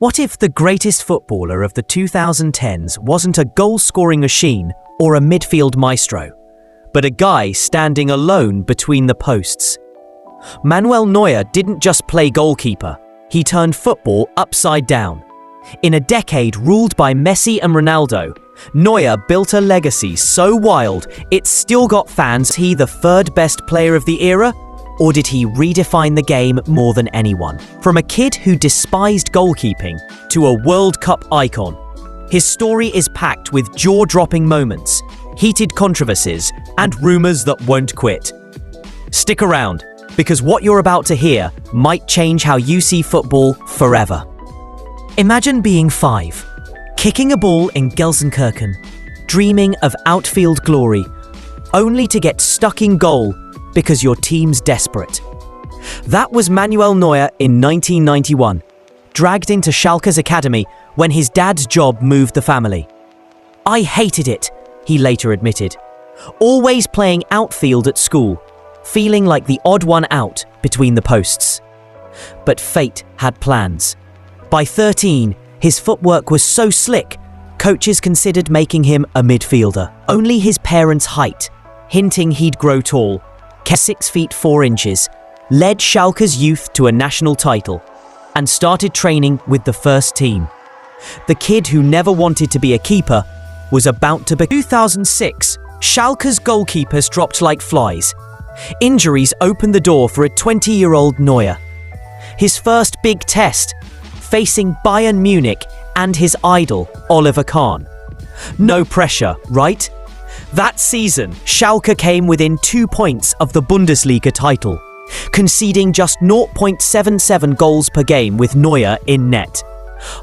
What if the greatest footballer of the 2010s wasn't a goal-scoring machine or a midfield maestro, but a guy standing alone between the posts? Manuel Neuer didn't just play goalkeeper, he turned football upside down. In a decade ruled by Messi and Ronaldo, Neuer built a legacy so wild it still got fans. He the third best player of the era? Or did he redefine the game more than anyone? From a kid who despised goalkeeping to a World Cup icon, his story is packed with jaw-dropping moments, heated controversies, and rumors that won't quit. Stick around, because what you're about to hear might change how you see football forever. Imagine being 5, kicking a ball in Gelsenkirchen, dreaming of outfield glory, only to get stuck in goal because your team's desperate. That was Manuel Neuer in 1991, dragged into Schalke's academy when his dad's job moved the family. "I hated it," he later admitted, always playing outfield at school, feeling like the odd one out between the posts. But fate had plans. By 13, his footwork was so slick, coaches considered making him a midfielder. Only his parents' height, hinting he'd grow tall, 6 feet 4 inches, led Schalke's youth to a national title, and started training with the first team. The kid who never wanted to be a keeper was about to be. 2006, Schalke's goalkeepers dropped like flies. Injuries opened the door for a 20-year-old Neuer. His first big test, facing Bayern Munich and his idol, Oliver Kahn. No pressure, right? That season, Schalke came within 2 points of the Bundesliga title, conceding just 0.77 goals per game with Neuer in net,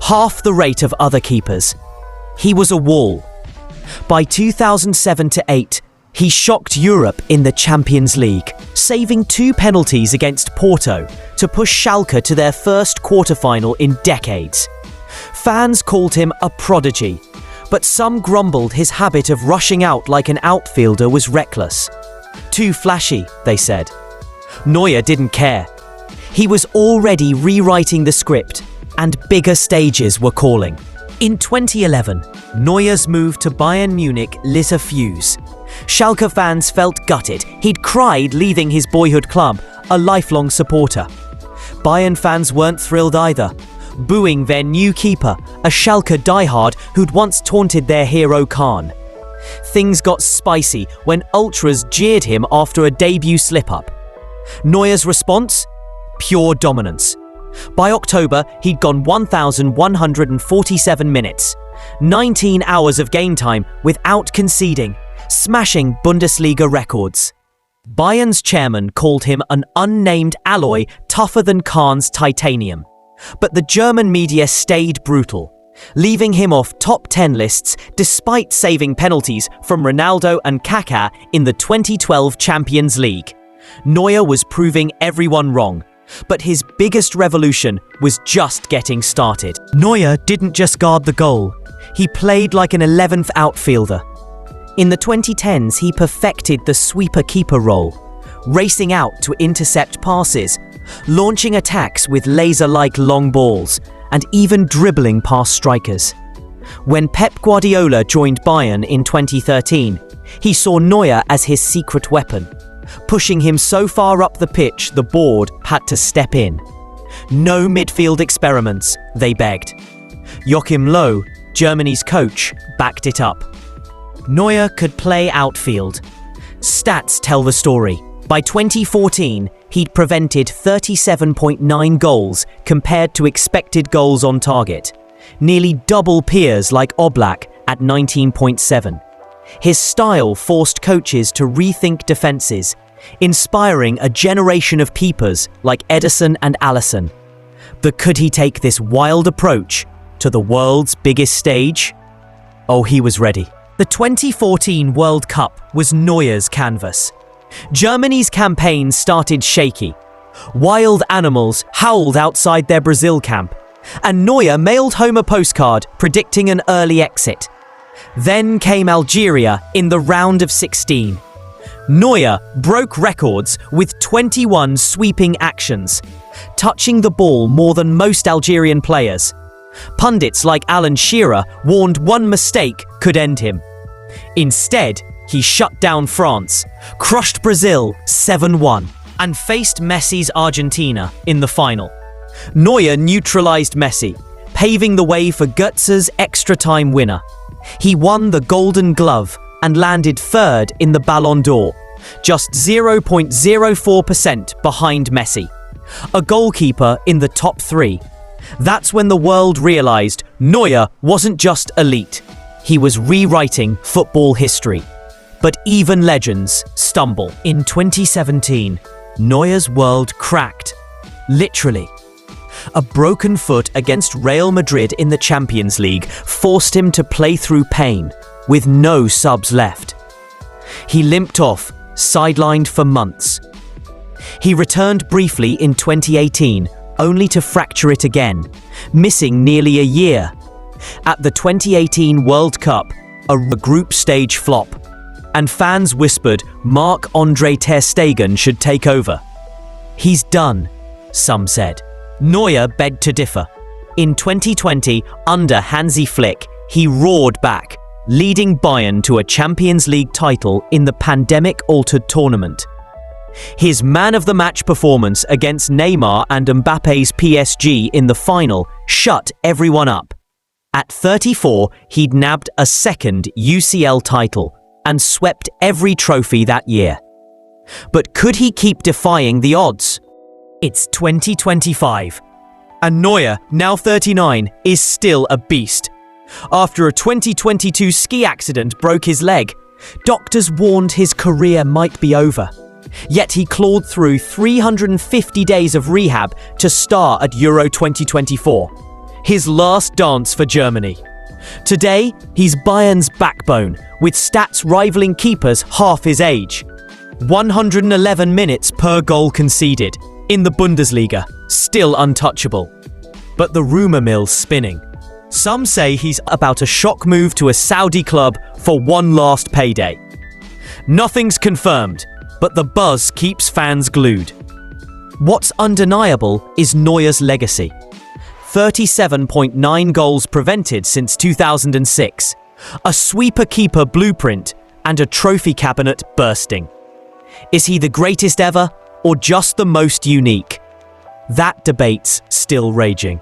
half the rate of other keepers. He was a wall. By 2007-08, he shocked Europe in the Champions League, saving 2 penalties against Porto to push Schalke to their first quarter-final in decades. Fans called him a prodigy, but some grumbled his habit of rushing out like an outfielder was reckless. Too flashy, they said. Neuer didn't care. He was already rewriting the script, and bigger stages were calling. In 2011, Neuer's move to Bayern Munich lit a fuse. Schalke fans felt gutted. He'd cried leaving his boyhood club, a lifelong supporter. Bayern fans weren't thrilled either, booing their new keeper, a Schalke diehard who'd once taunted their hero Kahn. Things got spicy when ultras jeered him after a debut slip-up. Neuer's response? Pure dominance. By October, he'd gone 1,147 minutes, 19 hours of game time without conceding, smashing Bundesliga records. Bayern's chairman called him an unnamed alloy tougher than Kahn's titanium. But the German media stayed brutal, leaving him off top 10 lists despite saving penalties from Ronaldo and Kaká in the 2012 Champions League. Neuer was proving everyone wrong, but his biggest revolution was just getting started. Neuer didn't just guard the goal, he played like an 11th outfielder. In the 2010s, he perfected the sweeper-keeper role, racing out to intercept passes, launching attacks with laser-like long balls, and even dribbling past strikers. When Pep Guardiola joined Bayern in 2013, he saw Neuer as his secret weapon, pushing him so far up the pitch the board had to step in. No midfield experiments, they begged. Joachim Löw, Germany's coach, backed it up. Neuer could play outfield. Stats tell the story. By 2014, he'd prevented 37.9 goals compared to expected goals on target, nearly double peers like Oblak at 19.7. His style forced coaches to rethink defenses, inspiring a generation of keepers like Ederson and Alisson. But could he take this wild approach to the world's biggest stage? Oh, he was ready. The 2014 World Cup was Neuer's canvas. Germany's campaign started shaky. Wild animals howled outside their Brazil camp, and Neuer mailed home a postcard predicting an early exit. Then came Algeria in the round of 16. Neuer broke records with 21 sweeping actions, touching the ball more than most Algerian players. Pundits like Alan Shearer warned one mistake could end him. Instead, he shut down France, crushed Brazil 7-1, and faced Messi's Argentina in the final. Neuer neutralized Messi, paving the way for Götze's extra-time winner. He won the Golden Glove and landed third in the Ballon d'Or, just 0.04% behind Messi. A goalkeeper in the top three. That's when the world realized Neuer wasn't just elite. He was rewriting football history. But even legends stumble. In 2017, Neuer's world cracked. Literally. A broken foot against Real Madrid in the Champions League forced him to play through pain, with no subs left. He limped off, sidelined for months. He returned briefly in 2018, only to fracture it again, missing nearly a year. At the 2018 World Cup, a group stage flop, and fans whispered Marc-Andre ter Stegen should take over. He's done, some said. Neuer begged to differ. In 2020, under Hansi Flick, he roared back, leading Bayern to a Champions League title in the pandemic-altered tournament. His man-of-the-match performance against Neymar and Mbappe's PSG in the final shut everyone up. At 34, he'd nabbed a second UCL title and swept every trophy that year. But could he keep defying the odds? It's 2025, and Neuer, now 39, is still a beast. After a 2022 ski accident broke his leg, doctors warned his career might be over. Yet he clawed through 350 days of rehab to star at Euro 2024, his last dance for Germany. Today, he's Bayern's backbone, with stats rivaling keepers half his age. 111 minutes per goal conceded. In the Bundesliga, still untouchable. But the rumour mill's spinning. Some say he's about a shock move to a Saudi club for one last payday. Nothing's confirmed, but the buzz keeps fans glued. What's undeniable is Neuer's legacy. 37.9 goals prevented since 2006, a sweeper-keeper blueprint, and a trophy cabinet bursting. Is he the greatest ever, or just the most unique? That debate's still raging.